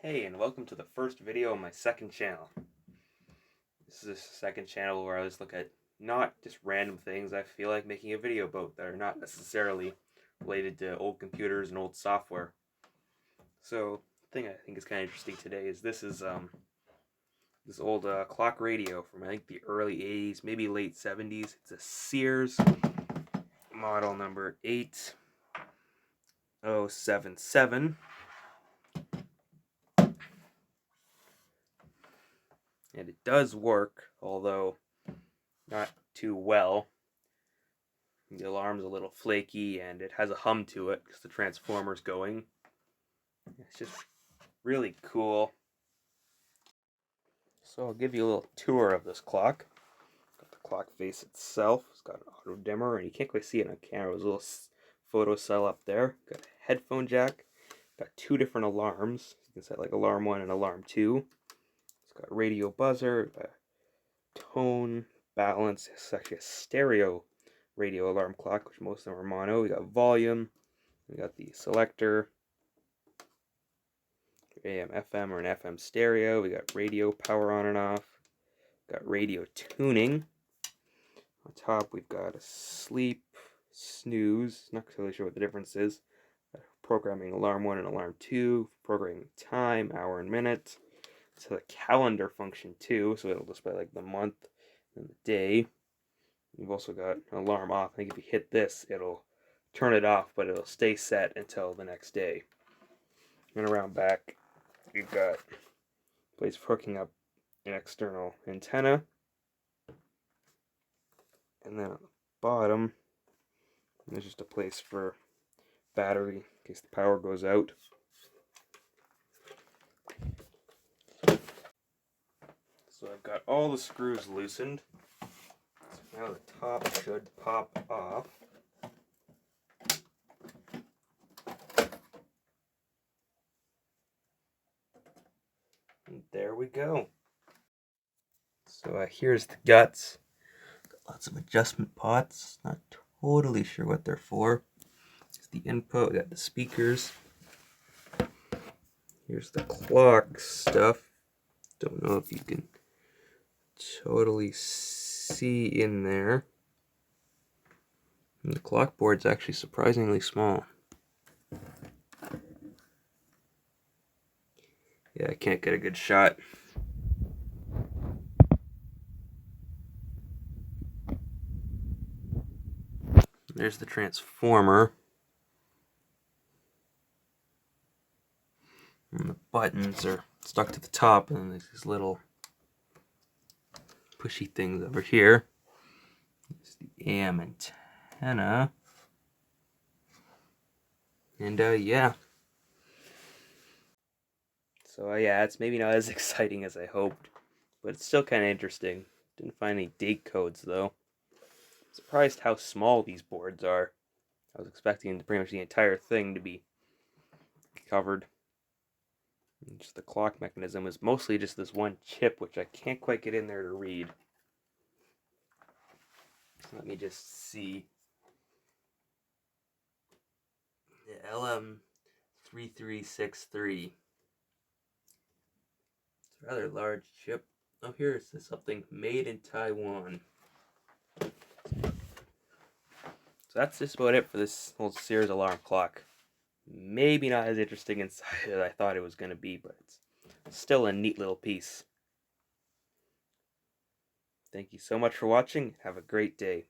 Hey, and welcome to the first video on my second channel. This is a second channel where I always look at not just random things I feel like making a video about that are not necessarily related to old computers and old software. So, the thing I think is kind of interesting today is this old clock radio from I think the early 80s, maybe late 70s. It's a Sears model number 8077. And it does work, although not too well. The alarm's a little flaky and it has a hum to it because the transformer's going. It's just really cool. So I'll give you a little tour of this clock. Got the clock face itself. It's got an auto dimmer, and you can't quite see it on camera. There's a little photo cell up there. Got a headphone jack. Got two different alarms. You can set like alarm 1 and alarm 2. It's got a radio buzzer, tone, balance. It's actually a stereo radio alarm clock, which most of them are mono. We got volume. We got the selector, AM, FM, or an FM stereo. We got radio power on and off. Got radio tuning. On top, we've got a sleep, snooze. Not really sure what the difference is. Programming alarm 1 and alarm 2. Programming time, hour and minute. So the calendar function too, so it'll display like the month and the day. We've also got an alarm off. I think if you hit this, it'll turn it off, but it'll stay set until the next day. And around back, we've got a place for hooking up an external antenna. And then on the bottom, there's just a place for battery in case the power goes out. So I've got all the screws loosened. So now the top should pop off. And there we go. So here's the guts. Got lots of adjustment pots. Not totally sure what they're for. It's the input. We got the speakers. Here's the clock stuff. Don't know if you can totally see in there. And the clock board's actually surprisingly small. Yeah, I can't get a good shot. There's the transformer. And the buttons are stuck to the top, and there's these little pushy things over here. There's the AM antenna. And yeah. So yeah, it's maybe not as exciting as I hoped, but it's still kind of interesting. Didn't find any date codes though. Surprised how small these boards are. I was expecting pretty much the entire thing to be covered. And just the clock mechanism is mostly just this one chip, which I can't quite get in there to read. Let me just see. The LM3363. It's a rather large chip. Oh, here it says something made in Taiwan. So that's just about it for this old Sears alarm clock. Maybe not as interesting inside as I thought it was going to be, but it's still a neat little piece. Thank you so much for watching. Have a great day.